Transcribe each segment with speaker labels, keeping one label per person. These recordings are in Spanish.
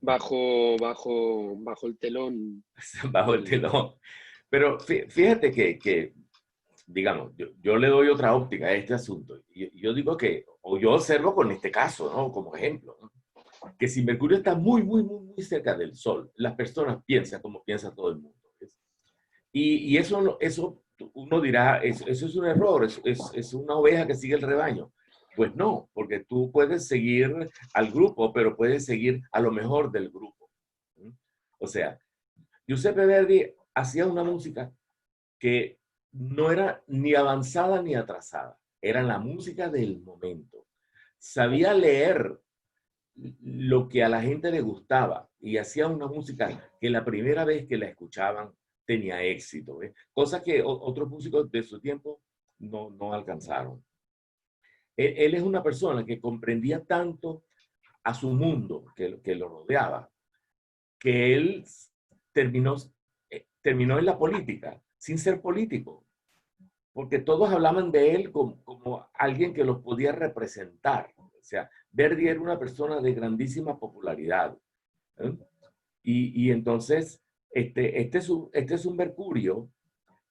Speaker 1: bajo el telón.
Speaker 2: bajo el
Speaker 1: del-
Speaker 2: telón. Pero fíjate que digamos, yo le doy otra óptica a este asunto. Yo digo que, o yo observo con este caso, ¿no? Como ejemplo, ¿no? Que si Mercurio está muy, muy, muy, muy cerca del Sol, las personas piensan como piensa todo el mundo. ¿Ves? Y eso, eso uno dirá, eso es un error, es una oveja que sigue el rebaño. Pues no, porque tú puedes seguir al grupo, pero puedes seguir a lo mejor del grupo. ¿Mm? O sea, Giuseppe Verdi hacía una música que no era ni avanzada ni atrasada, era la música del momento. Sabía leer lo que a la gente le gustaba y hacía una música que la primera vez que la escuchaban tenía éxito, ¿ves? Cosa que otros músicos de su tiempo no alcanzaron. Él es una persona que comprendía tanto a su mundo que lo rodeaba, que él terminó, terminó en la política sin ser político, porque todos hablaban de él como alguien que los podía representar. O sea, Verdi era una persona de grandísima popularidad. ¿Eh? Y entonces, este es un Mercurio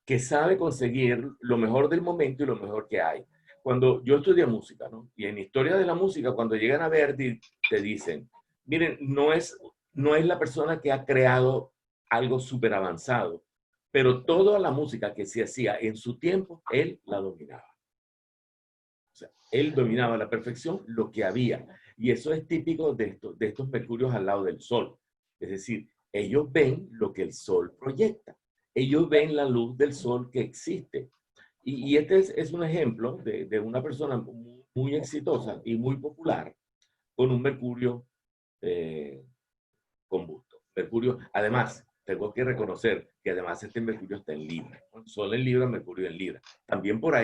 Speaker 2: que sabe conseguir lo mejor del momento y lo mejor que hay. Cuando yo estudié música, ¿no? Y en historia de la música, cuando llegan a Verdi, te dicen, miren, no es la persona que ha creado algo súper avanzado, pero toda la música que se hacía en su tiempo, él la dominaba. O sea, él dominaba a la perfección lo que había. Y eso es típico de estos mercurios al lado del sol. Es decir, ellos ven lo que el sol proyecta. Ellos ven la luz del sol que existe. Y este es un ejemplo de una persona muy, muy exitosa y muy popular con un mercurio eh, combusto. Mercurio, además, tengo que reconocer que además este Mercurio está en Libra. Sol en Libra, Mercurio en Libra. También por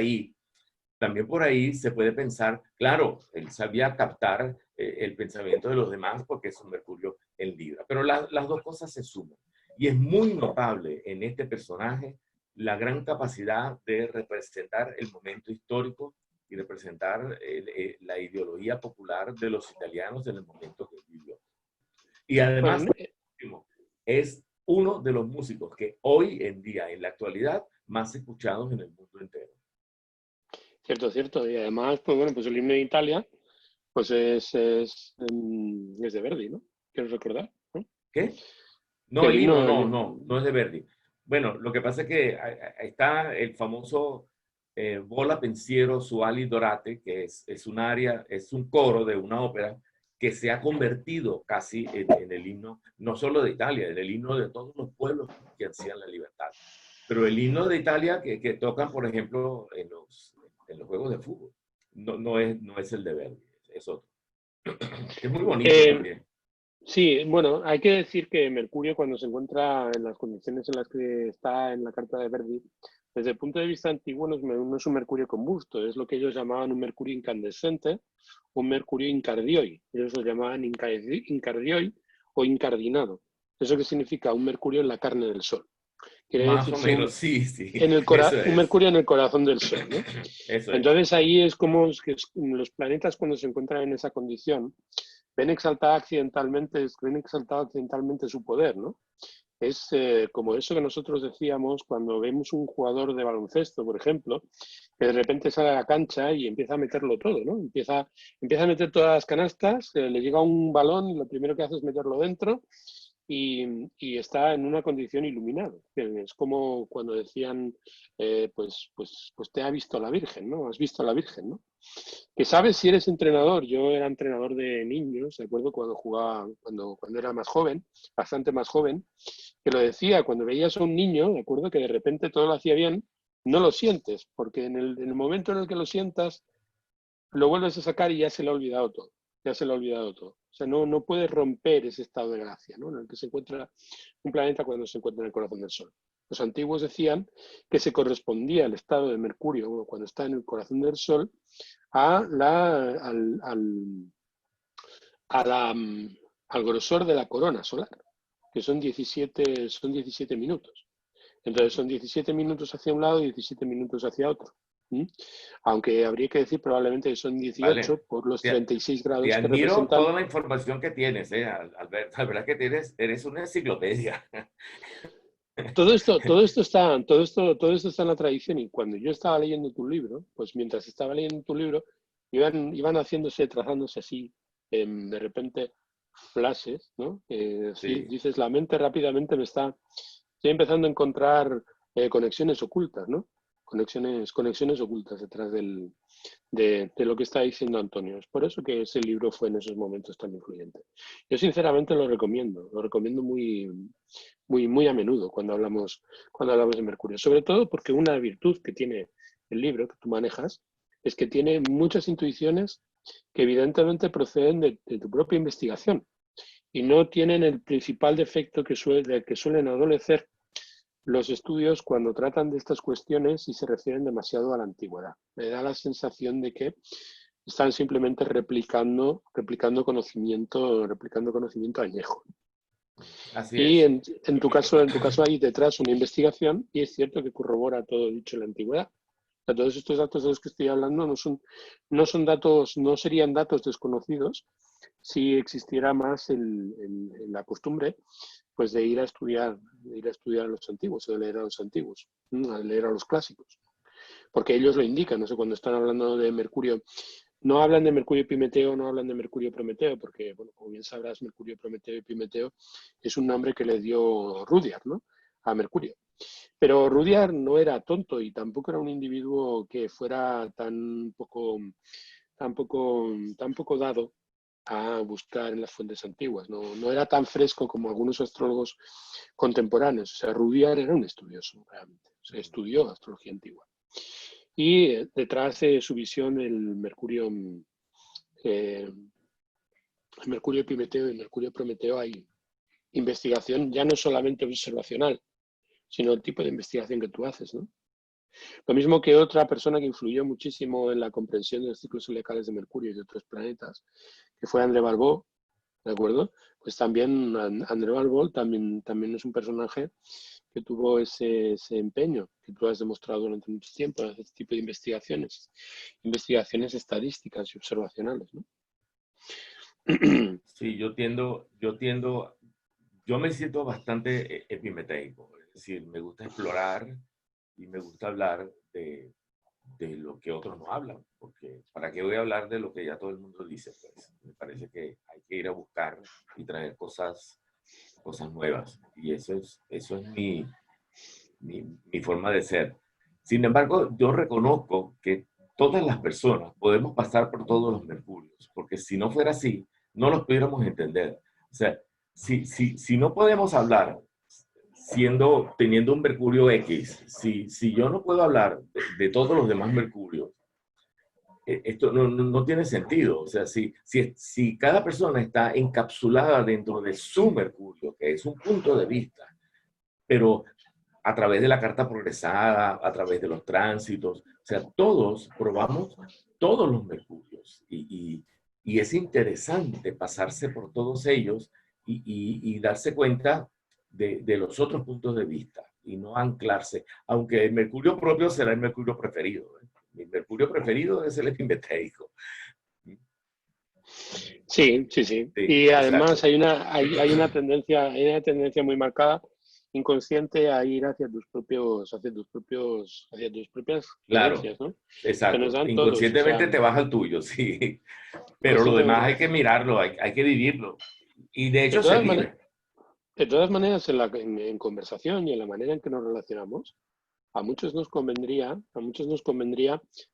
Speaker 2: ahí se puede pensar, claro, él sabía captar el pensamiento de los demás porque es un Mercurio en Libra, pero las dos cosas se suman. Y es muy notable en este personaje la gran capacidad de representar el momento histórico y representar la ideología popular de los italianos en el momento que vivió. Y además,
Speaker 1: Bueno,
Speaker 2: es uno de los músicos que hoy en día, en la actualidad, más escuchados en el mundo entero.
Speaker 1: cierto, cierto. Y además, pues bueno, pues el himno de Italia, pues es de Verdi, ¿no? Quiero recordar, ¿no?
Speaker 2: ¿Qué?
Speaker 1: Que
Speaker 2: No,
Speaker 1: el
Speaker 2: el himno,
Speaker 1: himno,
Speaker 2: no es de Verdi. Bueno, lo que pasa es que está el famoso Vola Pensiero su Ali Dorate, que es un área, es un coro de una ópera que se ha convertido casi en el himno, no solo de Italia, en el himno de todos los pueblos que ansían la libertad. Pero el himno de Italia que tocan, por ejemplo, en los juegos de fútbol, no es el de Verdi, es otro. Que es muy bonito
Speaker 1: eh,
Speaker 2: también.
Speaker 1: sí, bueno, hay que decir que Mercurio, cuando se encuentra en las condiciones en las que está en la carta de Verdi, desde el punto de vista antiguo no es un Mercurio combusto, es lo que ellos llamaban un Mercurio incandescente, un Mercurio incardioi. Ellos lo llamaban incardioi o incardinado. ¿Eso qué significa? Un Mercurio en la carne del Sol. Quiere
Speaker 2: Más o
Speaker 1: decirse
Speaker 2: menos, sí, sí, eso
Speaker 1: un
Speaker 2: es.
Speaker 1: Mercurio en el corazón del Sol, ¿no?
Speaker 2: Eso es.
Speaker 1: Entonces ahí es como que los planetas cuando se encuentran en esa condición ven exaltado accidentalmente su poder, ¿no? Es como eso que nosotros decíamos cuando vemos un jugador de baloncesto, por ejemplo, que de repente sale a la cancha y empieza a meterlo todo, ¿no? Empieza a meter todas las canastas, le llega un balón y lo primero que hace es meterlo dentro y está en una condición iluminada. Es como cuando decían, pues te ha visto la Virgen, ¿no? Has visto a la Virgen, ¿no? Que sabes si eres entrenador. Yo era entrenador de niños, de acuerdo, cuando jugaba, cuando era más joven, bastante más joven, que lo decía, cuando veías a un niño, de acuerdo, que de repente todo lo hacía bien, no lo sientes, porque en el momento en el que lo sientas, lo vuelves a sacar y ya se le ha olvidado todo. Ya se le ha olvidado todo. O sea, no puedes romper ese estado de gracia, ¿no? En el que se encuentra un planeta cuando se encuentra en el corazón del Sol. Los antiguos decían que se correspondía el estado de Mercurio cuando está en el corazón del Sol a la, a la, al grosor de la corona solar, que son 17 minutos. Entonces son 17 minutos hacia un lado y 17 minutos hacia otro. ¿Mm? Aunque habría que decir probablemente que son 18
Speaker 2: Vale.
Speaker 1: por los
Speaker 2: Te,
Speaker 1: 36 grados
Speaker 2: te
Speaker 1: que
Speaker 2: admiro
Speaker 1: representan.
Speaker 2: toda la información que tienes, Alberto. La verdad que eres una enciclopedia.
Speaker 1: Todo esto está en la tradición y cuando yo estaba leyendo tu libro, pues mientras estaba leyendo tu libro, iban haciéndose, trazándose así, de repente, flashes, ¿no? Sí,
Speaker 2: Sí.
Speaker 1: dices, la mente rápidamente estoy empezando a encontrar conexiones ocultas, ¿no? Conexiones ocultas detrás de lo que está diciendo Antonio. Es por eso que ese libro fue en esos momentos tan influyente. Yo sinceramente lo recomiendo muy a menudo cuando hablamos de Mercurio. Sobre todo porque una virtud que tiene el libro que tú manejas es que tiene muchas intuiciones que evidentemente proceden de tu propia investigación y no tienen el principal defecto de que suelen adolecer los estudios cuando tratan de estas cuestiones y se refieren demasiado a la antigüedad. Me da la sensación de que están simplemente replicando conocimiento añejo.
Speaker 2: Así
Speaker 1: Y
Speaker 2: es.
Speaker 1: en tu caso hay detrás una investigación y es cierto que corrobora todo dicho en la antigüedad. O sea, todos estos datos de los que estoy hablando no son datos, no serían datos desconocidos si existiera más la costumbre pues de ir a estudiar a los antiguos, o de leer a los antiguos, a leer a los clásicos. Porque ellos lo indican, no sé, cuando están hablando de Mercurio, no hablan de Mercurio y Epimeteo, no hablan de Mercurio y Prometeo, porque, bueno, como bien sabrás, Mercurio, Prometeo y Epimeteo es un nombre que le dio Rudyard, ¿no? A Mercurio. Pero Rudyard no era tonto y tampoco era un individuo que fuera tan poco dado a buscar en las fuentes antiguas. No era tan fresco como algunos astrólogos contemporáneos. O sea, Rudyard era un estudioso, realmente. O sea, estudió astrología antigua. Y detrás de su visión, el Mercurio Epimeteo y el Mercurio Prometeo, hay investigación ya no solamente observacional, sino el tipo de investigación que tú haces, ¿no? Lo mismo que otra persona que influyó muchísimo en la comprensión de los ciclos zodiacales de Mercurio y de otros planetas, que fue André Balbó, ¿de acuerdo? Pues también André Balbó también es un personaje que tuvo ese empeño que tú has demostrado durante mucho tiempo en este tipo de investigaciones estadísticas y observacionales, ¿no?
Speaker 2: Sí, yo me siento bastante epimeteico, es decir, me gusta explorar y me gusta hablar de lo que otros no hablan, porque ¿para qué voy a hablar de lo que ya todo el mundo dice? Pues me parece que hay que ir a buscar y traer cosas nuevas, y eso es mi forma de ser. Sin embargo, yo reconozco que todas las personas podemos pasar por todos los mercurios, porque si no fuera así, no los pudiéramos entender. O sea, si no podemos hablar teniendo un mercurio X, si yo no puedo hablar de todos los demás mercurios, esto no tiene sentido. O sea, si cada persona está encapsulada dentro de su mercurio, que es un punto de vista, pero a través de la carta progresada, a través de los tránsitos, o sea, todos probamos todos los mercurios y es interesante pasarse por todos ellos y darse cuenta de los otros puntos de vista y no anclarse, aunque el mercurio propio será el mercurio preferido. ¿Eh? Mi mercurio preferido es el epimeteico.
Speaker 1: Sí, sí, sí.
Speaker 2: Sí,
Speaker 1: Y además
Speaker 2: exacto.
Speaker 1: hay una tendencia muy marcada, inconsciente, a ir hacia tus propias
Speaker 2: Claro,
Speaker 1: creencias, ¿no? Que nos
Speaker 2: exacto.
Speaker 1: dan todos. O sea,
Speaker 2: Inconscientemente te baja el tuyo, sí. Pero lo demás
Speaker 1: conscientemente.
Speaker 2: hay que mirarlo, hay que vivirlo. Y de
Speaker 1: De
Speaker 2: hecho se
Speaker 1: todas maneras,
Speaker 2: vive.
Speaker 1: en conversación y en la manera en que nos relacionamos, a muchos nos convendría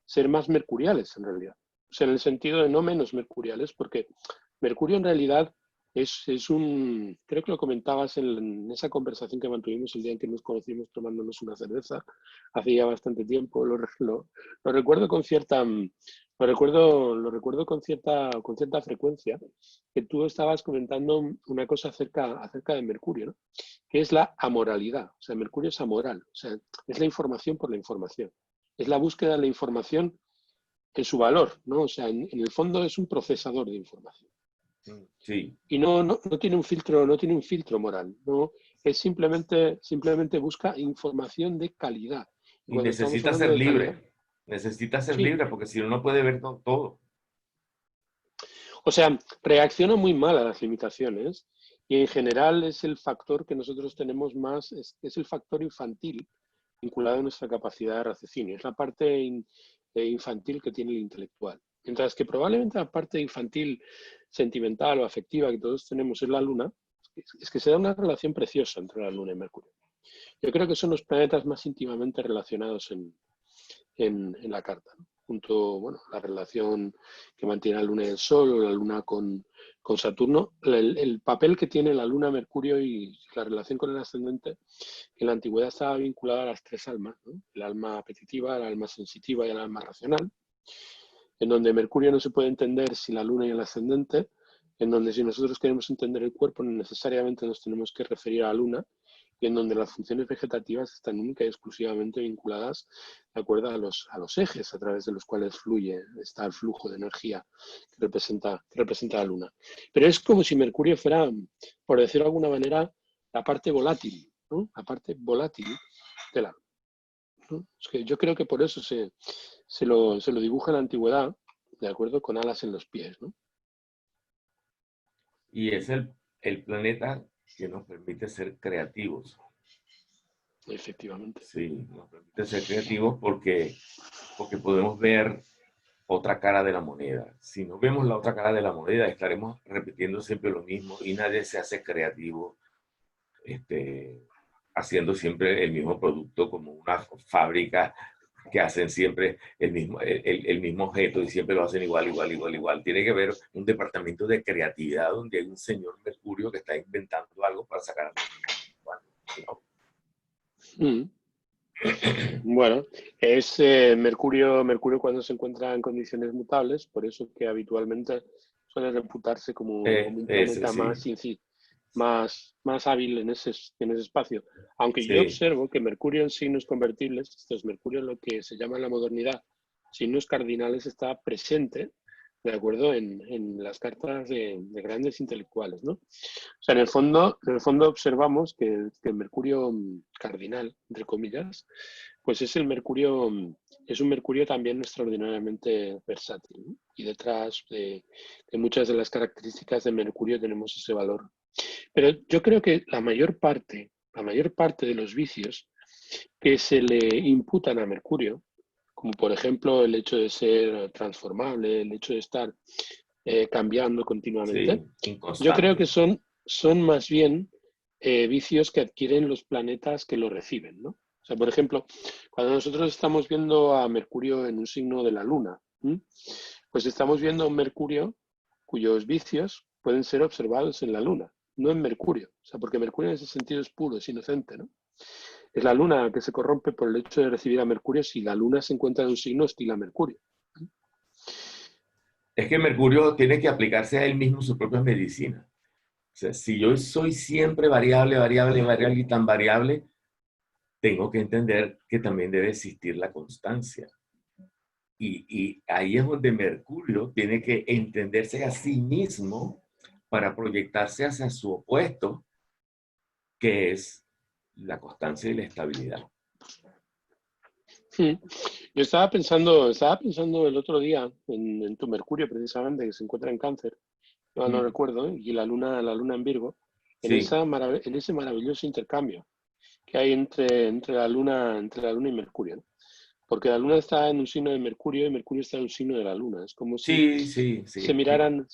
Speaker 1: ser más mercuriales en realidad. O sea, en el sentido de no menos mercuriales, porque Mercurio en realidad creo que lo comentabas en esa conversación que mantuvimos el día en que nos conocimos tomándonos una cerveza, hace ya bastante tiempo, lo recuerdo con cierta, lo recuerdo con cierta frecuencia, que tú estabas comentando una cosa acerca de Mercurio, ¿no? Que es la amoralidad. O sea, Mercurio es amoral, o sea, es la información por la información. Es la búsqueda de la información en su valor, ¿no? O sea, en el fondo es un procesador de información.
Speaker 2: Sí.
Speaker 1: Y no tiene no tiene un filtro moral, no, es simplemente busca información de calidad. Y
Speaker 2: Y
Speaker 1: cuando estamos
Speaker 2: necesita
Speaker 1: hablando
Speaker 2: ser
Speaker 1: de calidad,
Speaker 2: libre. Necesita ser
Speaker 1: Sí.
Speaker 2: libre porque si no, no puede ver todo.
Speaker 1: O sea, reacciona muy mal a las limitaciones y en general es el factor que nosotros tenemos más, es el factor infantil vinculado a nuestra capacidad de raciocinio. Es la parte infantil que tiene el intelectual. Mientras que probablemente la parte infantil, sentimental o afectiva que todos tenemos es la Luna, es que se da una relación preciosa entre la Luna y Mercurio. Yo creo que son los planetas más íntimamente relacionados en la carta, ¿no? Junto, bueno, la relación que mantiene la Luna y el Sol, o la Luna con Saturno, el papel que tiene la Luna, Mercurio y la relación con el ascendente, en la antigüedad estaba vinculada a las tres almas, ¿no? El alma apetitiva, el alma sensitiva y el alma racional, en donde Mercurio no se puede entender sin la Luna y el ascendente, en donde si nosotros queremos entender el cuerpo necesariamente nos tenemos que referir a la Luna, y en donde las funciones vegetativas están única y exclusivamente vinculadas de acuerdo a los ejes a través de los cuales fluye, está el flujo de energía que representa la Luna. Pero es como si Mercurio fuera, por decirlo de alguna manera, la parte volátil, ¿no? La parte volátil de la Luna, ¿no? Es que yo creo que por eso se lo dibuja en la antigüedad, de acuerdo, con alas en los pies, ¿no?
Speaker 2: Y es el planeta que nos permite ser creativos.
Speaker 1: Efectivamente.
Speaker 2: Sí, nos permite ser creativos porque podemos ver otra cara de la moneda. Si no vemos la otra cara de la moneda, estaremos repitiendo siempre lo mismo y nadie se hace creativo haciendo siempre el mismo producto como una fábrica que hacen siempre el mismo objeto y siempre lo hacen igual, igual, igual, igual. Tiene que haber un departamento de creatividad donde hay un señor Mercurio que está inventando algo para sacar. ¿No?
Speaker 1: Mm. Bueno, es Mercurio cuando se encuentra en condiciones mutables, por eso que habitualmente suele reputarse como un
Speaker 2: Ese
Speaker 1: planeta
Speaker 2: sí,
Speaker 1: más hábil en ese espacio. Aunque yo
Speaker 2: sí.
Speaker 1: observo que Mercurio en signos convertibles, esto es Mercurio en lo que se llama en la modernidad, signos cardinales, está presente, de acuerdo, en las cartas de grandes intelectuales, ¿no? O sea, en el fondo observamos que el Mercurio cardinal, entre comillas, pues es un Mercurio también extraordinariamente versátil, ¿no? Y detrás de muchas de las características de Mercurio tenemos ese valor. Pero yo creo que la mayor parte de los vicios que se le imputan a Mercurio, como por ejemplo el hecho de ser transformable, el hecho de estar cambiando continuamente,
Speaker 2: Sí,
Speaker 1: yo creo que
Speaker 2: inconstante.
Speaker 1: son más bien vicios que adquieren los planetas que lo reciben, ¿no? O sea, por ejemplo, cuando nosotros estamos viendo a Mercurio en un signo de la Luna, ¿m? Pues estamos viendo a un Mercurio cuyos vicios pueden ser observados en la Luna, no en Mercurio. O sea, porque Mercurio en ese sentido es puro, es inocente, ¿no? Es la Luna que se corrompe por el hecho de recibir a Mercurio si la Luna se encuentra en un signo hostil a Mercurio.
Speaker 2: Es que Mercurio tiene que aplicarse a él mismo su propia medicina. O sea, si yo soy siempre variable, variable, variable y tan variable, tengo que entender que también debe existir la constancia. Y ahí es donde Mercurio tiene que entenderse a sí mismo para proyectarse hacia su opuesto, que es la constancia y la estabilidad.
Speaker 1: Sí. Yo estaba pensando el otro día en tu Mercurio, precisamente, que se encuentra en Cáncer, no
Speaker 2: Mm,
Speaker 1: recuerdo, ¿eh? Y la luna en Virgo,
Speaker 2: sí,
Speaker 1: en ese maravilloso intercambio que hay entre la luna y Mercurio, ¿no? Porque la luna está en un signo de Mercurio y Mercurio está en un signo de la luna. Es como si
Speaker 2: sí, sí,
Speaker 1: se
Speaker 2: sí.
Speaker 1: miraran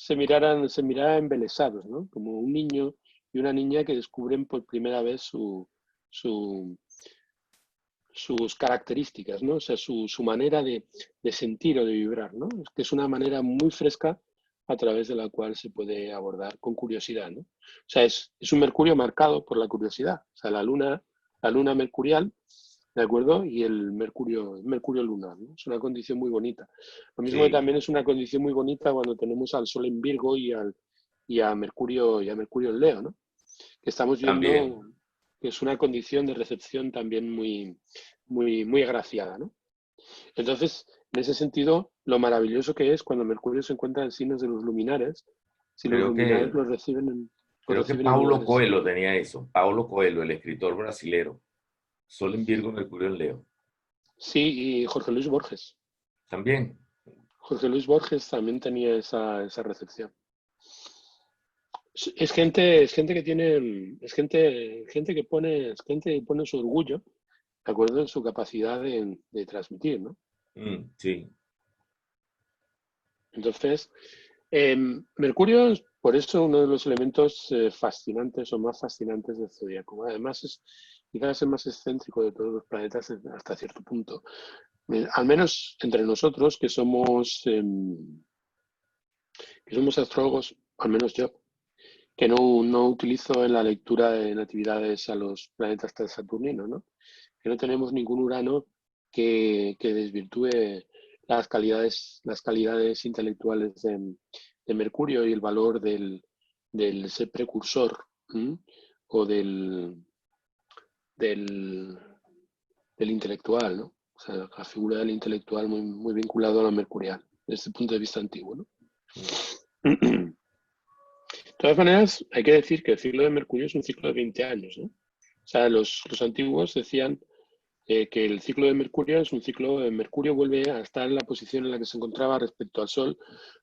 Speaker 1: embelesados, ¿no? Como un niño y una niña que descubren por primera vez su, sus características, ¿no? O sea, su manera de sentir o de vibrar, ¿no? Es que es una manera muy fresca a través de la cual se puede abordar con curiosidad, ¿no? O sea, es un Mercurio marcado por la curiosidad. O sea, la luna mercurial, ¿de acuerdo? Y el Mercurio lunar, ¿no? Es una condición muy bonita. Lo mismo que
Speaker 2: Sí,
Speaker 1: también es una condición muy bonita cuando tenemos al Sol en Virgo y a Mercurio en Leo, ¿no? Que estamos
Speaker 2: también.
Speaker 1: viendo que es una condición de recepción también muy, muy, muy agraciada, ¿no? Entonces, en ese sentido, lo maravilloso que es cuando Mercurio se encuentra en signos de los luminares, si los
Speaker 2: Creo
Speaker 1: luminares
Speaker 2: que,
Speaker 1: los reciben en, los
Speaker 2: creo que
Speaker 1: reciben en
Speaker 2: Paulo
Speaker 1: lugares.
Speaker 2: Coelho tenía eso. Paulo Coelho, el escritor brasilero. Sol en Virgo, Mercurio en Leo.
Speaker 1: Sí, y Jorge Luis Borges.
Speaker 2: también.
Speaker 1: Jorge Luis Borges también tenía esa recepción. Es gente que tiene, es gente que pone su orgullo, de acuerdo, en su capacidad de transmitir, ¿no?
Speaker 2: Sí.
Speaker 1: Entonces, Mercurio es por eso uno de los elementos fascinantes o más fascinantes del zodiaco. Además, es quizás el más excéntrico de todos los planetas hasta cierto punto. Al menos entre nosotros, que somos astrólogos, al menos yo, que no utilizo en la lectura de natividades a los planetas tan saturninos, ¿no? Que no tenemos ningún Urano que desvirtúe las calidades intelectuales de Mercurio y el valor del ser precursor, ¿m? O del, del intelectual, ¿no? O sea, la figura del intelectual muy vinculado a la mercurial, desde el punto de vista antiguo, ¿no? De todas maneras, hay que decir que el ciclo de Mercurio es un ciclo de 20 años, ¿no? O sea, los antiguos decían que el ciclo de Mercurio es un ciclo de Mercurio vuelve a estar en la posición en la que se encontraba respecto al Sol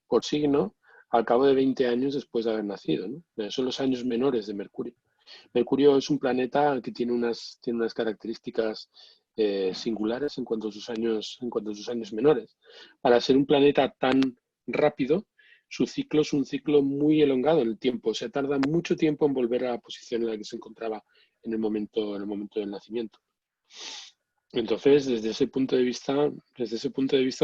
Speaker 1: por signo al cabo de 20 años después de haber nacido, ¿no? Son los años menores de Mercurio. Mercurio es un planeta que tiene unas características singulares en cuanto a sus años menores. Para ser un planeta tan rápido, su ciclo es un ciclo muy elongado en el tiempo. O sea, tarda mucho tiempo en volver a la posición en la que se encontraba en el momento del nacimiento. Entonces, desde ese punto de vista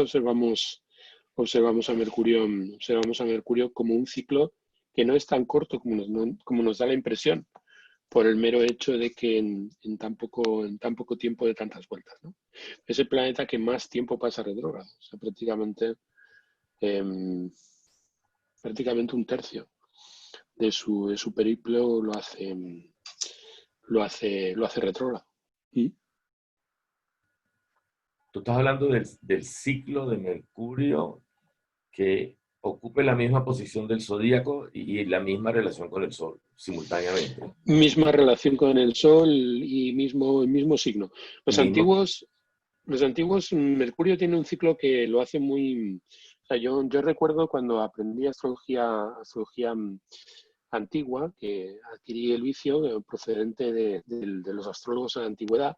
Speaker 1: observamos a Mercurio como un ciclo que no es tan corto como nos da la impresión, por el mero hecho de que en tan poco tiempo de tantas vueltas, ¿no? Es el planeta que más tiempo pasa retrógrado, o sea, em, prácticamente un tercio de su periplo lo hace retrógrado. ¿Mm?
Speaker 2: Tú estás hablando del ciclo de Mercurio que ocupe la misma posición del zodíaco y la misma relación con el Sol simultáneamente.
Speaker 1: Misma relación con el Sol y el mismo signo.
Speaker 2: Y
Speaker 1: Los
Speaker 2: mismo,
Speaker 1: antiguos, los antiguos, Mercurio tiene un ciclo que lo hace muy... O sea, yo recuerdo cuando aprendí astrología antigua, que adquirí el vicio procedente de los astrólogos en la antigüedad,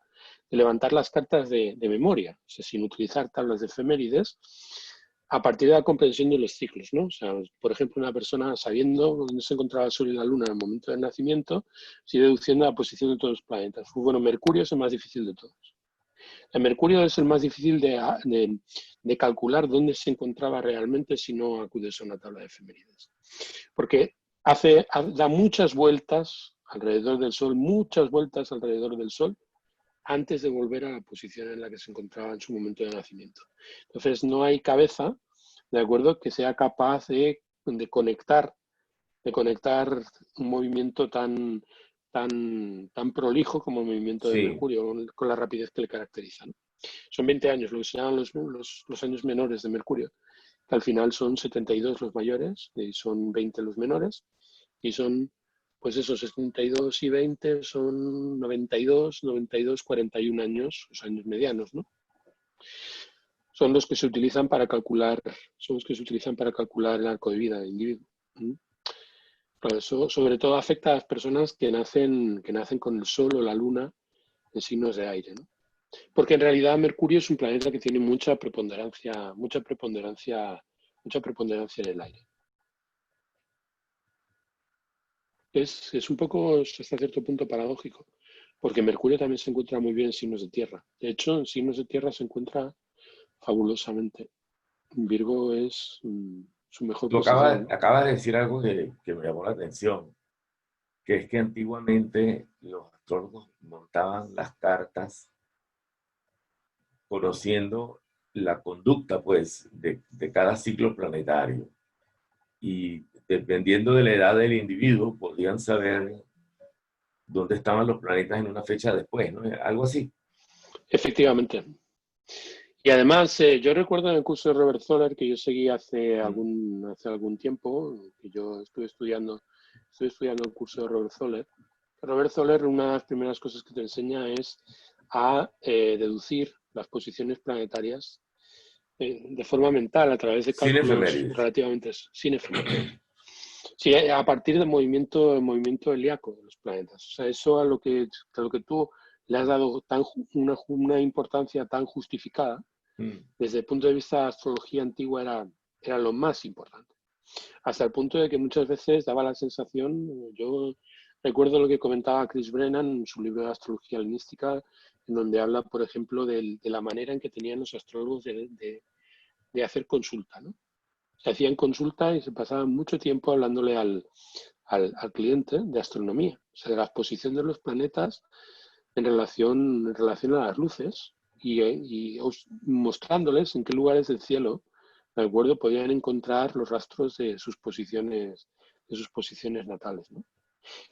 Speaker 1: de levantar las cartas de memoria, o sea, sin utilizar tablas de efemérides, a partir de la comprensión de los ciclos, ¿no? O sea, por ejemplo, una persona sabiendo dónde se encontraba el Sol y la Luna en el momento del nacimiento, sigue deduciendo la posición de todos los planetas. Pues bueno, Mercurio es el más difícil de todos. El Mercurio es el más difícil de calcular dónde se encontraba realmente si no acudes a una tabla de efemérides. Porque da muchas vueltas alrededor del Sol, muchas vueltas alrededor del Sol, antes de volver a la posición en la que se encontraba en su momento de nacimiento. Entonces, no hay cabeza, ¿de acuerdo?, que sea capaz de conectar un movimiento tan prolijo como el movimiento de
Speaker 2: sí,
Speaker 1: Mercurio, con la rapidez que le caracteriza, ¿no? Son 20 años, lo que se llaman los años menores de Mercurio, que al final son 72 los mayores y son 20 los menores, y son, pues esos 72 y 20 son 92, 41 años, los años medianos, ¿no? Son los que se utilizan para calcular, son los que se utilizan para calcular el arco de vida del individuo. ¿Mm? Claro, eso sobre todo afecta a las personas que nacen con el Sol o la Luna en signos de aire, ¿no? Porque en realidad Mercurio es un planeta que tiene mucha preponderancia en el aire. Es un poco hasta cierto punto paradójico, porque Mercurio también se encuentra muy bien en signos de tierra. De hecho, en signos de tierra se encuentra fabulosamente. Virgo es su mejor
Speaker 2: tú
Speaker 1: posición, ¿no?
Speaker 2: acabas de decir algo que me llamó la atención, que es que antiguamente los astrólogos montaban las cartas conociendo la conducta, pues, de cada ciclo planetario. Y dependiendo de la edad del individuo, podían saber dónde estaban los planetas en una fecha después, ¿no? Algo así.
Speaker 1: Efectivamente. Y además, yo recuerdo en el curso de Robert Zoller que yo seguí
Speaker 2: Mm.
Speaker 1: hace algún tiempo, que yo estuve estudiando el curso de Robert Zoller. Robert Zoller, una de las primeras cosas que te enseña es a deducir las posiciones planetarias de forma mental, a través de
Speaker 2: Sin
Speaker 1: cálculos
Speaker 2: efemérides.
Speaker 1: relativamente sin efemérides. Sí, a partir del movimiento helíaco de los planetas. O sea, eso a lo que tú le has dado una importancia tan justificada,
Speaker 2: Mm.
Speaker 1: desde el punto de vista de la astrología antigua era lo más importante. Hasta el punto de que muchas veces daba la sensación, yo recuerdo lo que comentaba Chris Brennan en su libro de astrología helenística, en donde habla, por ejemplo, de la manera en que tenían los astrólogos de hacer consulta, ¿no? Se hacían consulta y se pasaban mucho tiempo hablándole al cliente de astronomía, o sea, de la posición de los planetas en relación a las luces y mostrándoles en qué lugares del cielo, de acuerdo, podían encontrar los rastros de sus posiciones natales, ¿no?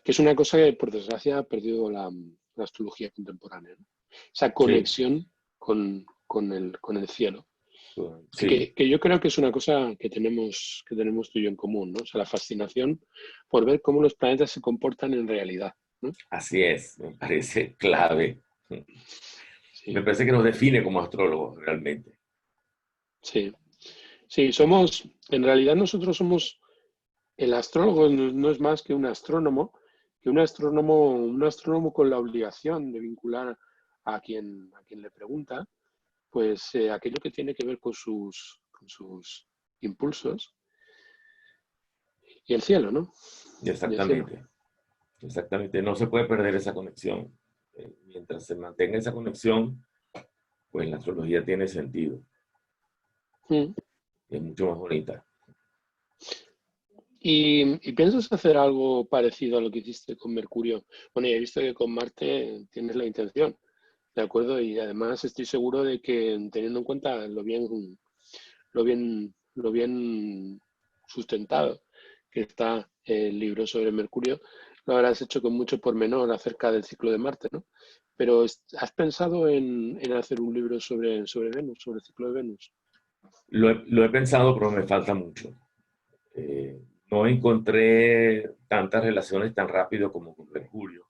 Speaker 1: Que es una cosa que, por desgracia, ha perdido la astrología contemporánea, ¿no? Esa
Speaker 2: Sí,
Speaker 1: conexión con el cielo.
Speaker 2: sí,
Speaker 1: Que yo creo que es una cosa que tenemos tú y yo en común, ¿no? O sea, la fascinación por ver cómo los planetas se comportan en realidad, ¿no?
Speaker 2: así es, me parece clave. Me
Speaker 1: Sí,
Speaker 2: parece que nos define como astrólogos realmente.
Speaker 1: sí. Sí, en realidad nosotros somos, el astrólogo no es más que un astrónomo con la obligación de vincular a quien le pregunta, pues aquello que tiene que ver con sus impulsos y el cielo, ¿no? Y el cielo.
Speaker 2: Exactamente, exactamente. No se puede perder esa conexión. Mientras se mantenga esa conexión, pues la astrología tiene sentido.
Speaker 1: Mm.
Speaker 2: Y es mucho más bonita.
Speaker 1: ¿Y piensas hacer algo parecido a lo que hiciste con Mercurio? Bueno, ya he visto que con Marte tienes la intención, ¿de acuerdo? Y además estoy seguro de que teniendo en cuenta lo bien sustentado que está el libro sobre Mercurio, lo habrás hecho con mucho pormenor acerca del ciclo de Marte, ¿no? Pero ¿has pensado en hacer un libro sobre Venus, sobre el ciclo de Venus?
Speaker 2: Lo he pensado, pero me falta mucho. Eh, no encontré tantas relaciones tan rápido como con Mercurio.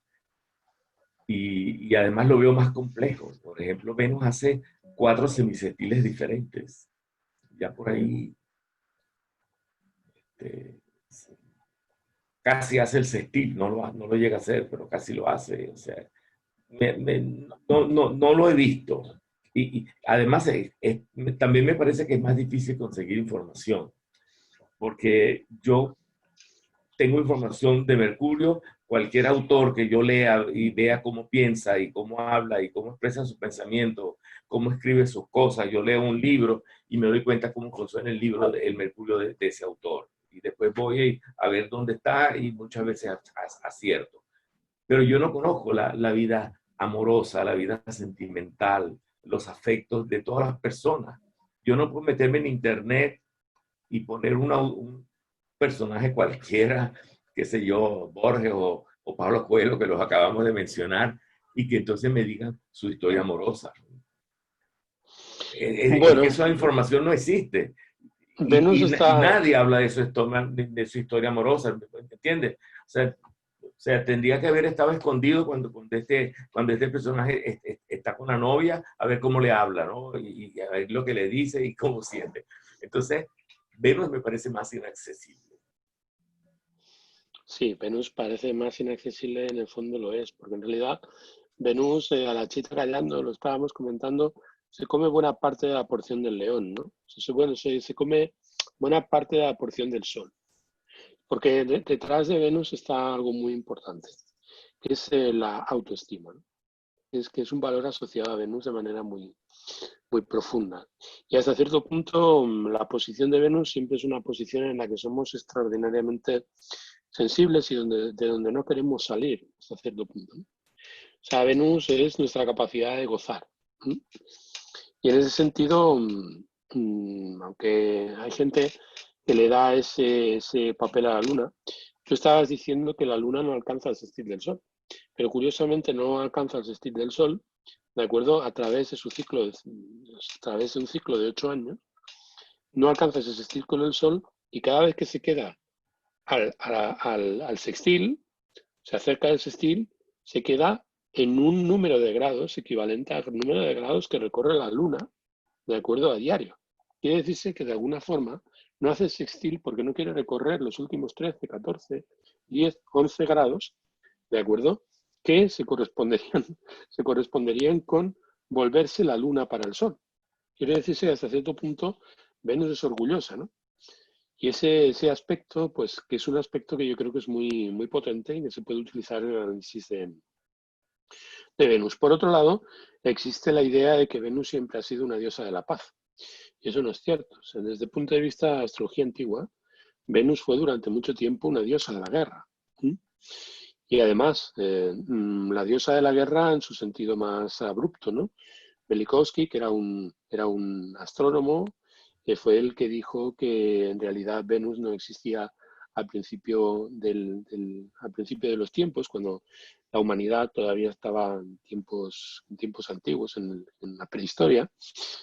Speaker 2: Y además lo veo más complejo. Por ejemplo, Venus hace 4 semisestiles diferentes. Ya por ahí eh, casi hace el sextil, no lo llega a hacer, pero casi lo hace. O sea, no lo he visto. Y además también me parece que es más difícil conseguir información, porque yo tengo información de Mercurio, cualquier autor que yo lea y vea cómo piensa y cómo habla y cómo expresa su pensamiento, cómo escribe sus cosas, yo leo un libro y me doy cuenta cómo funciona el libro, el Mercurio de ese autor. Y después voy a ver dónde está y muchas veces acierto. Pero yo no conozco la vida amorosa, la vida sentimental, los afectos de todas las personas. Yo no puedo meterme en internet y poner un personaje cualquiera, qué sé yo, Borges o Pablo Coelho, que los acabamos de mencionar, y que entonces me digan su historia amorosa. Es que
Speaker 1: Bueno,
Speaker 2: esa información no existe.
Speaker 1: Venus
Speaker 2: Y
Speaker 1: está.
Speaker 2: nadie habla de su historia amorosa, ¿entiendes? O sea, tendría que haber estado escondido cuando este personaje está con la novia, a ver cómo le habla, ¿no? Y a ver lo que le dice y cómo siente. Entonces, Venus me parece más inaccesible.
Speaker 1: Sí, Venus parece más inaccesible, en el fondo lo es, porque en realidad Venus, a la chita callando, lo estábamos comentando, se come buena parte de la porción del león, ¿no? Bueno, se come buena parte de la porción del sol, porque detrás de Venus está algo muy importante, que es la autoestima, ¿no? Es que es un valor asociado a Venus de manera muy, muy profunda. Y hasta cierto punto, la posición de Venus siempre es una posición en la que somos extraordinariamente sensibles y de donde no queremos salir hasta cierto punto, ¿no? O sea, Venus es nuestra capacidad de gozar, ¿no? Y en ese sentido, aunque hay gente que le da ese papel a la Luna, tú estabas diciendo que la Luna no alcanza el sextil del Sol, pero curiosamente no alcanza el sextil del Sol, ¿de acuerdo? A través de un ciclo de 8 años, no alcanza ese sextil con el Sol y cada vez que se queda al sextil, se acerca del sextil, se queda en un número de grados equivalente al número de grados que recorre la Luna, de acuerdo a diario. quiere decirse que de alguna forma no hace sextil porque no quiere recorrer los últimos 13, 14, 10, 11 grados, ¿de acuerdo? Que se corresponderían con volverse la luna para el sol. Quiere decirse que hasta cierto punto Venus es orgullosa, ¿no? Y ese aspecto, pues que es un aspecto que yo creo que es muy, muy potente y que se puede utilizar en el análisis de Venus. Por otro lado, existe la idea de que Venus siempre ha sido una diosa de la paz. Y eso no es cierto. O sea, desde el punto de vista de la astrología antigua, Venus fue durante mucho tiempo una diosa de la guerra. ¿Sí? Y además, la diosa de la guerra en su sentido más abrupto, ¿no? Velikovsky, que era un astrónomo, fue el que dijo que en realidad Venus no existía al principio, al principio de los tiempos, cuando la humanidad todavía estaba en tiempos antiguos, en la prehistoria,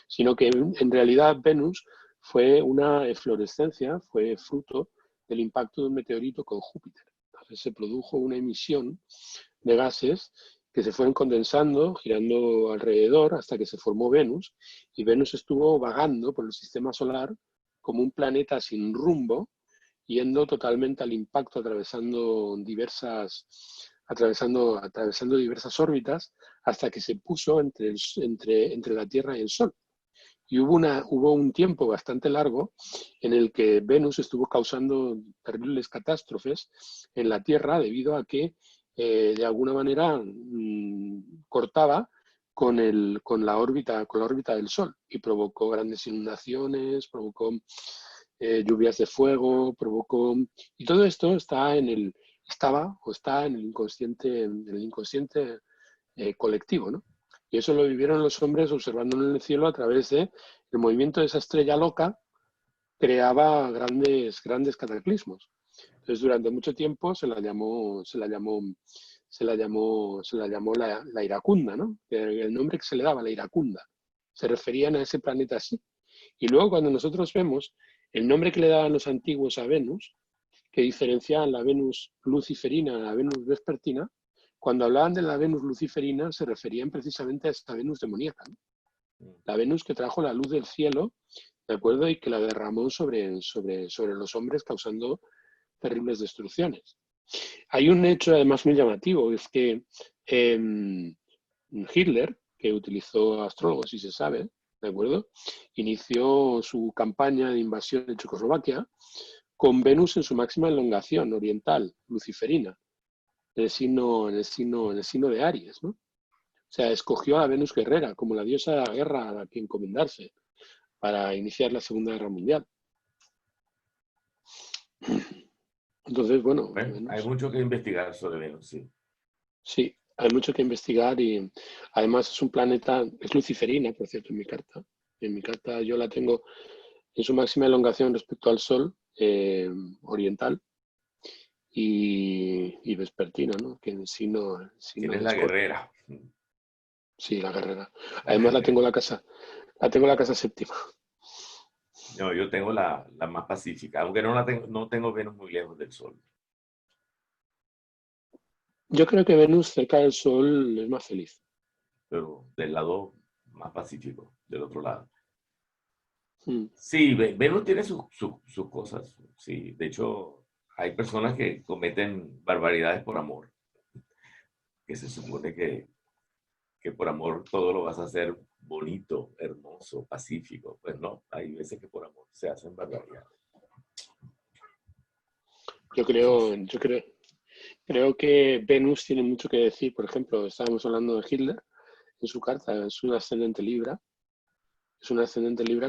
Speaker 1: sino que en realidad Venus fue una eflorescencia, fue fruto del impacto de un meteorito con Júpiter. Entonces se produjo una emisión de gases que se fueron condensando, girando alrededor hasta que se formó Venus, y Venus estuvo vagando por el sistema solar como un planeta sin rumbo, yendo totalmente al impacto, atravesando diversas órbitas, hasta que se puso entre la Tierra y el Sol. Y hubo un tiempo bastante largo en el que Venus estuvo causando terribles catástrofes en la Tierra debido a que de alguna manera cortaba con la órbita del Sol y provocó grandes inundaciones, provocó lluvias de fuego, y todo esto está en el inconsciente colectivo, ¿no? Y eso lo vivieron los hombres observándolo en el cielo a través de el movimiento de esa estrella loca, creaba grandes cataclismos. Entonces, durante mucho tiempo se la llamó la iracunda, ¿no? El nombre que se le daba, la iracunda. Se referían a ese planeta así. Y luego cuando nosotros vemos el nombre que le daban los antiguos a Venus, que diferenciaban la Venus luciferina de la Venus vespertina, cuando hablaban de la Venus luciferina se referían precisamente a esta Venus demoníaca, ¿no? La Venus que trajo la luz del cielo, ¿de acuerdo? Y que la derramó sobre los hombres causando terribles destrucciones. Hay un hecho además muy llamativo, es que Hitler, que utilizó astrólogos, si se sabe, ¿de acuerdo? Inició su campaña de invasión de Checoslovaquia con Venus en su máxima elongación oriental, luciferina, en el signo de Aries, ¿no? O sea, escogió a la Venus guerrera como la diosa de la guerra a la que encomendarse para iniciar la Segunda Guerra Mundial. Entonces, bueno,
Speaker 2: Bueno, hay
Speaker 1: Venus,
Speaker 2: mucho que investigar sobre Venus, sí.
Speaker 1: sí, hay mucho que investigar y además es un planeta, es luciferina, por cierto, en mi carta. En mi carta yo la tengo en su máxima elongación respecto al Sol oriental y vespertina, ¿no? Que en el signo
Speaker 2: ¿Quién es
Speaker 1: de
Speaker 2: la
Speaker 1: Escorpio.
Speaker 2: guerrera?
Speaker 1: Sí, la guerrera. Además la tengo la casa séptima.
Speaker 2: No, yo tengo la más pacífica, aunque no tengo Venus muy lejos del Sol,
Speaker 1: Yo creo que Venus cerca del Sol es más feliz.
Speaker 2: pero del lado más pacífico, del otro lado.
Speaker 1: Mm.
Speaker 2: Sí, Venus tiene sus cosas, sí. De hecho, hay personas que cometen barbaridades por amor, que se supone que por amor todo lo vas a hacer bonito, hermoso, pacífico. Pues no, hay veces que por amor se hacen barbaridades.
Speaker 1: Yo creo,
Speaker 2: Entonces,
Speaker 1: yo creo, creo que Venus tiene mucho que decir. Por ejemplo, estábamos hablando de Hitler en su carta, es un ascendente Libra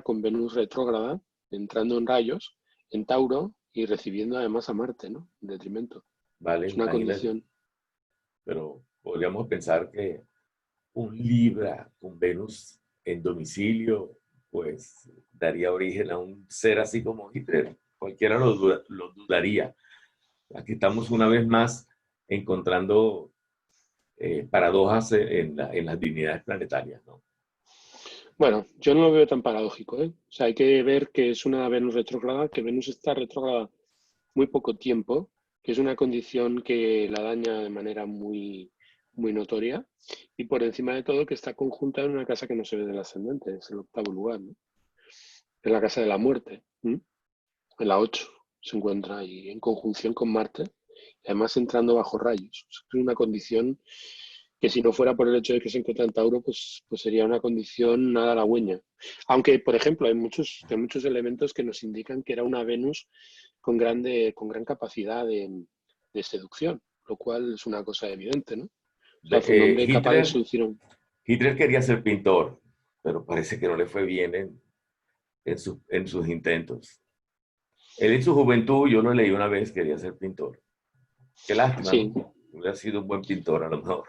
Speaker 1: con Venus retrógrada, entrando en rayos, en Tauro y recibiendo además a Marte, ¿no? En detrimento.
Speaker 2: vale,
Speaker 1: Es una
Speaker 2: imagínate,
Speaker 1: condición.
Speaker 2: pero podríamos pensar que un Libra con Venus en domicilio, pues daría origen a un ser así como Hitler. Cualquiera lo dudaría. Aquí estamos una vez más encontrando paradojas en las divinidades planetarias, ¿no?
Speaker 1: Bueno, yo no lo veo tan paradójico, ¿eh? O sea, hay que ver que es una Venus retrógrada, que Venus está retrógrada muy poco tiempo, que es una condición que la daña de manera muy, muy notoria, y por encima de todo que está conjunta en una casa que no se ve del ascendente, es el octavo lugar, ¿no? en la casa de la muerte, ¿m? En la 8 se encuentra ahí en conjunción con Marte, además entrando bajo rayos. Es una condición que si no fuera por el hecho de que se encuentra en Tauro, pues sería una condición nada halagüeña. Aunque, por ejemplo, hay muchos elementos que nos indican que era una Venus con gran capacidad de seducción, lo cual es una cosa evidente, ¿no? O sea, fue un hombre capaz de
Speaker 2: Hitler,
Speaker 1: seducir a un...
Speaker 2: Hitler quería ser pintor, pero parece que no le fue bien en sus intentos. Él en su juventud, yo lo leí una vez, quería ser pintor. Qué lástima,
Speaker 1: Sí,
Speaker 2: ¿no? Hubiera sido un buen pintor a lo mejor.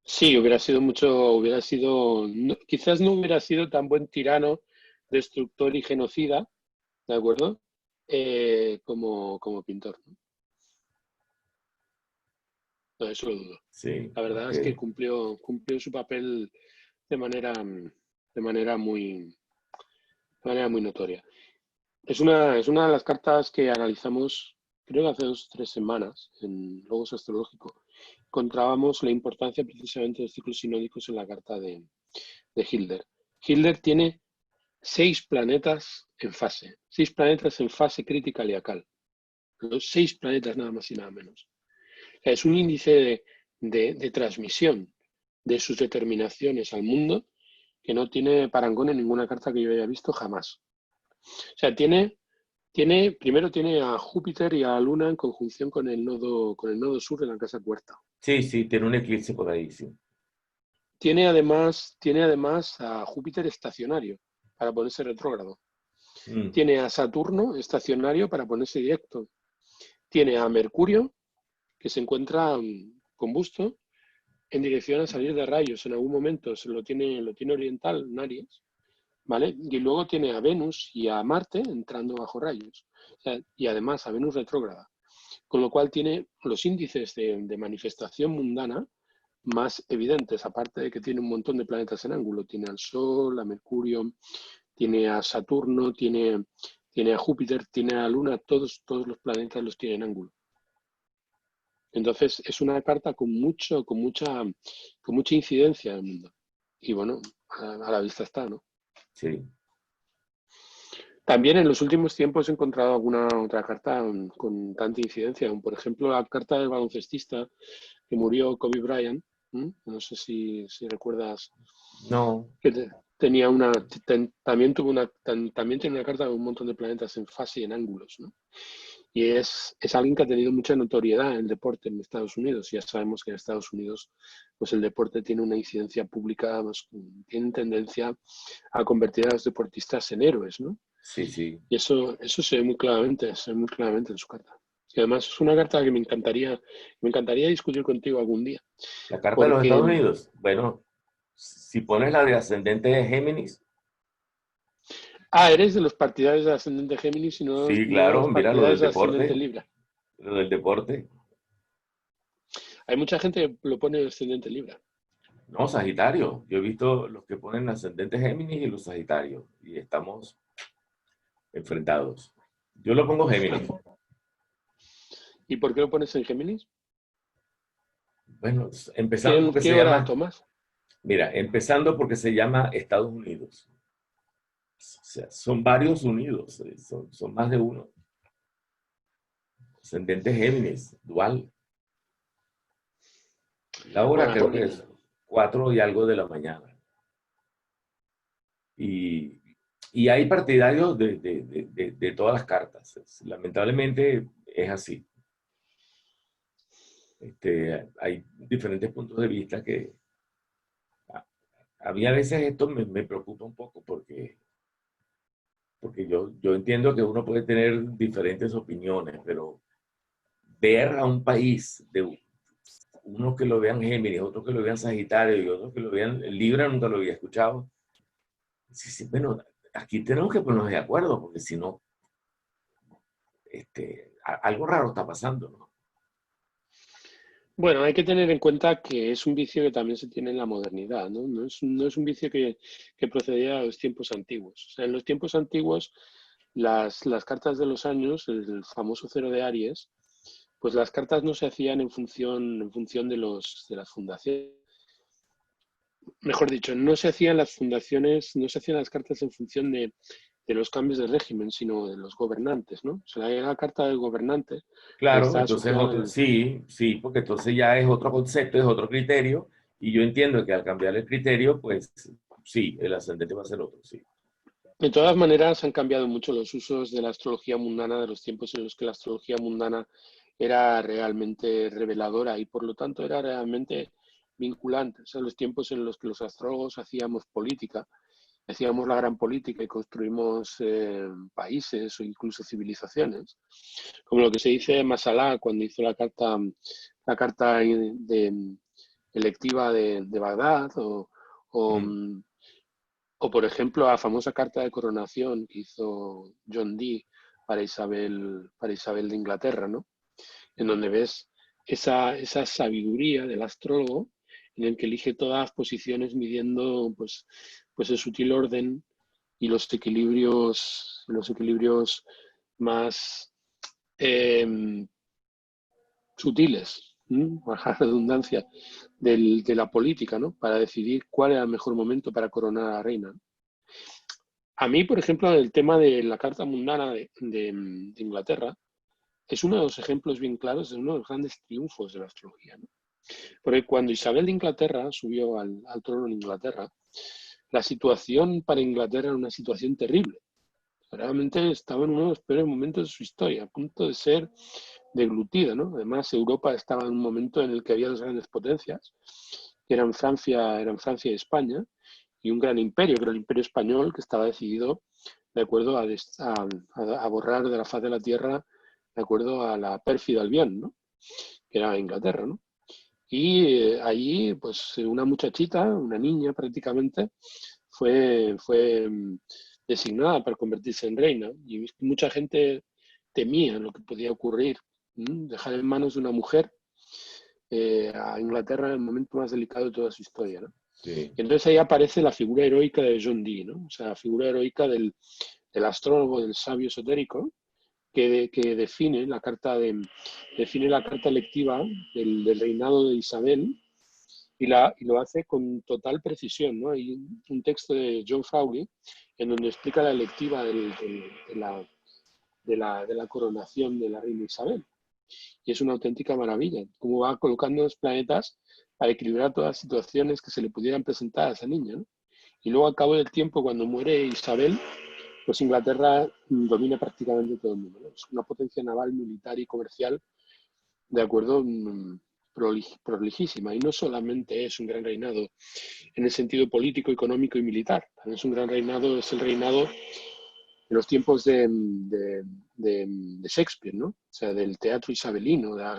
Speaker 1: sí, quizás no hubiera sido tan buen tirano, destructor y genocida, ¿de acuerdo? Como pintor, ¿no? No, eso lo dudo.
Speaker 2: Sí,
Speaker 1: La verdad
Speaker 2: ok.
Speaker 1: es que cumplió su papel de manera muy notoria. Es una de las cartas que analizamos, creo que hace 2 o 3 semanas, en Logos Astrológico. Encontrábamos la importancia precisamente de los ciclos sinódicos en la carta de Hilder. Hilder tiene 6 planetas en fase, 6 planetas en fase crítica liacal. Los 6 planetas nada más y nada menos. Es un índice de transmisión de sus determinaciones al mundo que no tiene parangón en ninguna carta que yo haya visto jamás. O sea, primero tiene a Júpiter y a la Luna en conjunción con el nodo sur de la casa cuarta.
Speaker 2: Sí, sí, tiene un eclipse por ahí, sí.
Speaker 1: Tiene además a Júpiter estacionario para ponerse retrógrado.
Speaker 2: Mm,
Speaker 1: Tiene a Saturno estacionario para ponerse directo. Tiene a Mercurio, que se encuentra combusto en dirección a salir de rayos. En algún momento lo tiene oriental en Aries, ¿vale? Y luego tiene a Venus y a Marte entrando bajo rayos. O sea, y además a Venus retrógrada. Con lo cual tiene los índices de manifestación mundana más evidentes, aparte de que tiene un montón de planetas en ángulo. Tiene al Sol, a Mercurio, tiene a Saturno, tiene a Júpiter, tiene a la Luna, todos los planetas los tiene en ángulo. Entonces es una carta con mucha incidencia en el mundo. Y bueno, a la vista está, ¿no?
Speaker 2: sí.
Speaker 1: También en los últimos tiempos he encontrado alguna otra carta con tanta incidencia, como por ejemplo la carta del baloncestista que murió, Kobe Bryant. No sé si recuerdas
Speaker 2: No,
Speaker 1: que también tiene una carta con un montón de planetas en fase y en ángulos, ¿no? Y es alguien que ha tenido mucha notoriedad en el deporte en Estados Unidos. Ya sabemos que en Estados Unidos pues el deporte tiene una incidencia pública, tiene tendencia a convertir a los deportistas en héroes, ¿no?
Speaker 2: sí, sí.
Speaker 1: Y eso se ve muy claramente en su carta. Y además es una carta que me encantaría discutir contigo algún día.
Speaker 2: La carta de los
Speaker 1: Porque,
Speaker 2: Estados Unidos. Bueno, si pones la de ascendente de Géminis,
Speaker 1: eres de los partidarios del ascendente Géminis y no,
Speaker 2: sí,
Speaker 1: no de
Speaker 2: claro,
Speaker 1: los
Speaker 2: mira lo
Speaker 1: partidarios
Speaker 2: del
Speaker 1: del ascendente
Speaker 2: deporte,
Speaker 1: Libra.
Speaker 2: lo del deporte.
Speaker 1: Hay mucha gente que lo pone en ascendente Libra.
Speaker 2: No, Sagitario. Yo he visto los que ponen ascendente Géminis y los Sagitarios. Y estamos enfrentados. Yo lo pongo Géminis.
Speaker 1: ¿Y por qué lo pones en Géminis?
Speaker 2: Bueno, empezando
Speaker 1: ¿Qué,
Speaker 2: porque
Speaker 1: qué
Speaker 2: se
Speaker 1: hora
Speaker 2: llama,
Speaker 1: tomas?
Speaker 2: mira, empezando porque se llama Estados Unidos. O sea, son varios unidos, son más de uno. Ascendente Géminis, dual. La hora
Speaker 1: Bueno,
Speaker 2: creo que es 4 y algo de la mañana. Y, y hay partidarios de todas las cartas. Lamentablemente es así. Hay diferentes puntos de vista que a, a mí a veces esto me preocupa un poco porque yo entiendo que uno puede tener diferentes opiniones, pero ver a un país de unos que lo vean Géminis, otros que lo vean Sagitario y otros que lo vean Libra, nunca lo había escuchado. Sí, sí, bueno, aquí tenemos que ponernos de acuerdo, porque si no, algo raro está pasando, ¿no?
Speaker 1: Bueno, hay que tener en cuenta que es un vicio que también se tiene en la modernidad, ¿no? No es un vicio que procedía de los tiempos antiguos. O sea, en los tiempos antiguos, las cartas de los años, el famoso cero de Aries, pues las cartas no se hacían en función de las fundaciones. Mejor dicho, no se hacían las fundaciones, no se hacían las cartas en función de los cambios de régimen, sino de los gobernantes, ¿no? O sea, la carta del gobernante
Speaker 2: Claro,
Speaker 1: está
Speaker 2: entonces
Speaker 1: asociada
Speaker 2: otro,
Speaker 1: al...
Speaker 2: sí, sí, porque entonces ya es otro concepto, es otro criterio, y yo entiendo que al cambiar el criterio, pues sí, el ascendente va a ser otro, sí.
Speaker 1: De todas maneras, han cambiado mucho los usos de la astrología mundana de los tiempos en los que la astrología mundana era realmente reveladora y por lo tanto era realmente vinculante. O sea, los tiempos en los que los astrólogos hacíamos política, hacíamos la gran política y construimos países o incluso civilizaciones, como lo que se dice de Masalá cuando hizo la carta electiva de Bagdad o,
Speaker 2: Mm,
Speaker 1: o, por ejemplo, la famosa carta de coronación que hizo John Dee para Isabel de Inglaterra, ¿no? En donde ves esa sabiduría del astrólogo en el que elige todas las posiciones midiendo pues el sutil orden y los equilibrios más eh, sutiles, baja la redundancia, de la política, ¿no? Para decidir cuál era el mejor momento para coronar a la reina. A mí, por ejemplo, el tema de la Carta Mundana de Inglaterra es uno de los ejemplos bien claros de uno de los grandes triunfos de la astrología, ¿no? Porque cuando Isabel de Inglaterra subió al trono en Inglaterra, la situación para Inglaterra era una situación terrible. Realmente estaba en uno de los peores momentos de su historia, a punto de ser deglutida, ¿no? Además, Europa estaba en un momento en el que había dos grandes potencias, que eran Francia y España, y un gran imperio, que era el imperio español, que estaba decidido de acuerdo a borrar de la faz de la tierra, de acuerdo a la pérfida Albión, ¿no? Que era Inglaterra, ¿no? Y allí, pues una muchachita, una niña prácticamente, fue designada para convertirse en reina. Y mucha gente temía lo que podía ocurrir, dejar en manos de una mujer a Inglaterra en el momento más delicado de toda su historia, ¿no?
Speaker 2: sí.
Speaker 1: Y entonces ahí aparece la figura heroica de John Dee, ¿no? O sea, la figura heroica del astrólogo, del sabio esotérico, que define la carta electiva del reinado de Isabel y lo hace con total precisión, ¿no? Hay un texto de John Frawley en donde explica la electiva de la coronación de la reina Isabel. Y es una auténtica maravilla, cómo va colocando los planetas para equilibrar todas las situaciones que se le pudieran presentar a esa niña, ¿no? Y luego, al cabo del tiempo, cuando muere Isabel, pues Inglaterra domina prácticamente todo el mundo, ¿no? Es una potencia naval, militar y comercial, de acuerdo, prolijísima. Y no solamente es un gran reinado en el sentido político, económico y militar, también es un gran reinado, es el reinado de los tiempos de Shakespeare, ¿no? O sea, del teatro isabelino, de
Speaker 2: Sí,
Speaker 1: la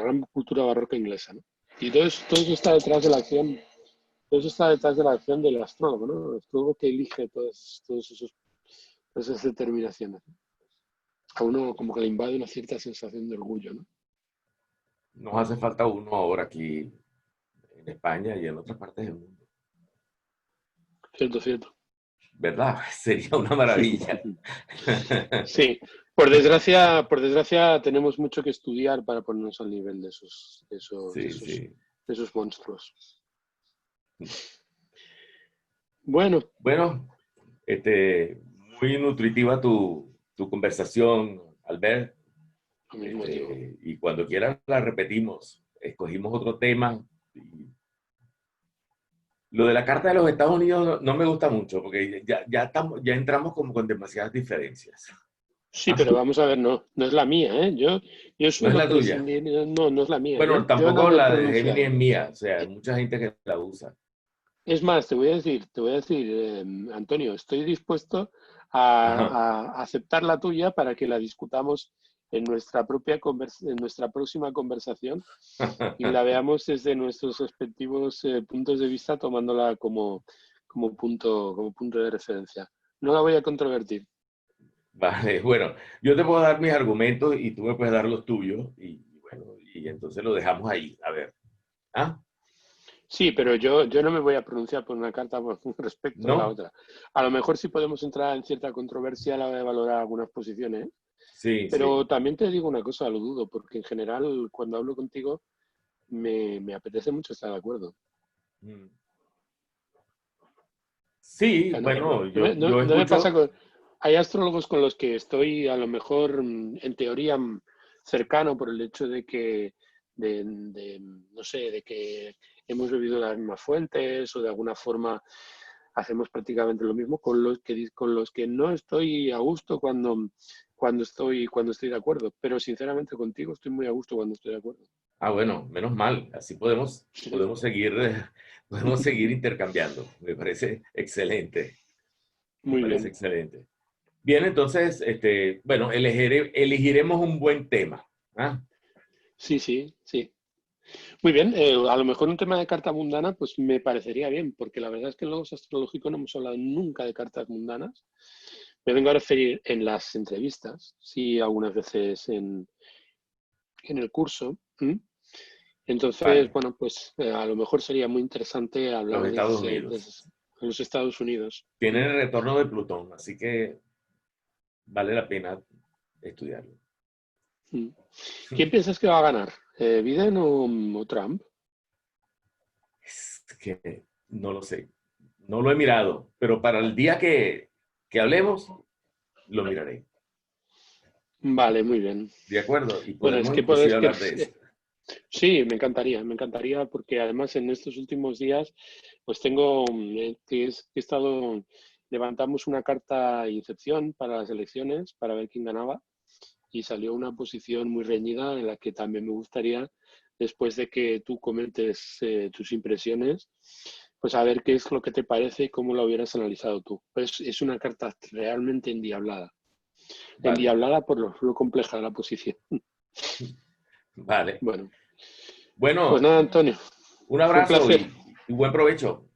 Speaker 1: gran cultura barroca inglesa, ¿no? Y todo eso está detrás de la acción, todo eso está detrás de la acción del astrólogo, ¿no? El astrólogo que elige todas esas determinaciones. A uno como que le invade una cierta sensación de orgullo, ¿no?
Speaker 2: nos hace falta uno ahora aquí en España y en otras partes del mundo.
Speaker 1: Cierto, cierto.
Speaker 2: ¿Verdad? Sería una maravilla.
Speaker 1: Sí, por desgracia tenemos mucho que estudiar para ponernos al nivel
Speaker 2: Sí, sí.
Speaker 1: de esos monstruos. Bueno,
Speaker 2: Bueno, muy nutritiva tu conversación, Albert.
Speaker 1: lo mismo digo.
Speaker 2: Y cuando quieras la repetimos. Escogimos otro tema. Y lo de la Carta de los Estados Unidos no me gusta mucho porque ya entramos como con demasiadas diferencias.
Speaker 1: Sí, pero vamos a ver, no es la mía, ¿eh? Yo
Speaker 2: No es
Speaker 1: suelo
Speaker 2: la tuya.
Speaker 1: prescindir, no es la mía.
Speaker 2: Bueno,
Speaker 1: Yo no
Speaker 2: tampoco
Speaker 1: me he
Speaker 2: la de Gemini es
Speaker 1: pronunciado.
Speaker 2: mía. O sea, hay mucha gente que la usa.
Speaker 1: Es más, te voy a decir, Antonio, estoy dispuesto
Speaker 2: Ajá.
Speaker 1: a aceptar la tuya para que la discutamos en en nuestra próxima conversación y la veamos desde nuestros respectivos puntos de vista, tomándola como punto de referencia. No la voy a controvertir.
Speaker 2: Vale, bueno, yo te puedo dar mis argumentos y tú me puedes dar los tuyos y bueno, y entonces lo dejamos ahí. A ver. ¿Ah?
Speaker 1: Sí, pero yo no me voy a pronunciar por una carta respecto de la
Speaker 2: ¿No?
Speaker 1: otra. A lo mejor sí podemos entrar en cierta controversia a la hora de valorar algunas posiciones, ¿eh?
Speaker 2: Sí,
Speaker 1: Pero
Speaker 2: sí.
Speaker 1: también te digo una cosa, lo dudo, porque en general cuando hablo contigo me apetece mucho estar de acuerdo.
Speaker 2: Mm. Sí,
Speaker 1: sea,
Speaker 2: bueno, yo
Speaker 1: no me pasa
Speaker 2: escucho,
Speaker 1: con... Hay astrólogos con los que estoy a lo mejor, en teoría, cercano por el hecho de que, no sé, de que hemos bebido las mismas fuentes o de alguna forma hacemos prácticamente lo mismo, con los que no estoy a gusto cuando estoy de acuerdo. Pero sinceramente contigo estoy muy a gusto cuando estoy de acuerdo.
Speaker 2: bueno, menos mal, así podemos seguir, podemos seguir intercambiando. Me parece excelente, me
Speaker 1: Muy
Speaker 2: parece
Speaker 1: bien.
Speaker 2: excelente. Bien, entonces, bueno, elegiremos un buen tema. ¿Ah?
Speaker 1: Sí, sí, sí. Muy bien, a lo mejor un tema de carta mundana, pues me parecería bien, porque la verdad es que en Logos Astrológico no hemos hablado nunca de cartas mundanas. Me vengo a referir en las entrevistas, sí, algunas veces en el curso. ¿M? Entonces,
Speaker 2: Vale,
Speaker 1: bueno, pues a lo mejor sería muy interesante
Speaker 2: los
Speaker 1: hablar
Speaker 2: Estados Unidos.
Speaker 1: de los Estados Unidos.
Speaker 2: Tienen el retorno de Plutón, así que vale la pena estudiarlo.
Speaker 1: ¿Mm? ¿Quién piensas que va a ganar? ¿Biden o Trump?
Speaker 2: Es que no lo sé, no lo he mirado, pero para el día que hablemos, lo miraré.
Speaker 1: Vale, muy bien.
Speaker 2: ¿De acuerdo? Y
Speaker 1: Bueno, es
Speaker 2: podemos
Speaker 1: que
Speaker 2: inclusive
Speaker 1: puedes que
Speaker 2: hablar de eso.
Speaker 1: sí, me encantaría, porque además en estos últimos días, pues tengo que he estado, levantamos una carta de Incepción para las elecciones, para ver quién ganaba, y salió una posición muy reñida en la que también me gustaría, después de que tú comentes tus impresiones, pues a ver qué es lo que te parece y cómo lo hubieras analizado tú. Pues es una carta realmente
Speaker 2: Vale,
Speaker 1: endiablada por lo compleja de la posición.
Speaker 2: vale.
Speaker 1: Bueno, pues
Speaker 2: Bueno,
Speaker 1: nada, Antonio,
Speaker 2: un
Speaker 1: fue un
Speaker 2: abrazo
Speaker 1: placer.
Speaker 2: y buen provecho.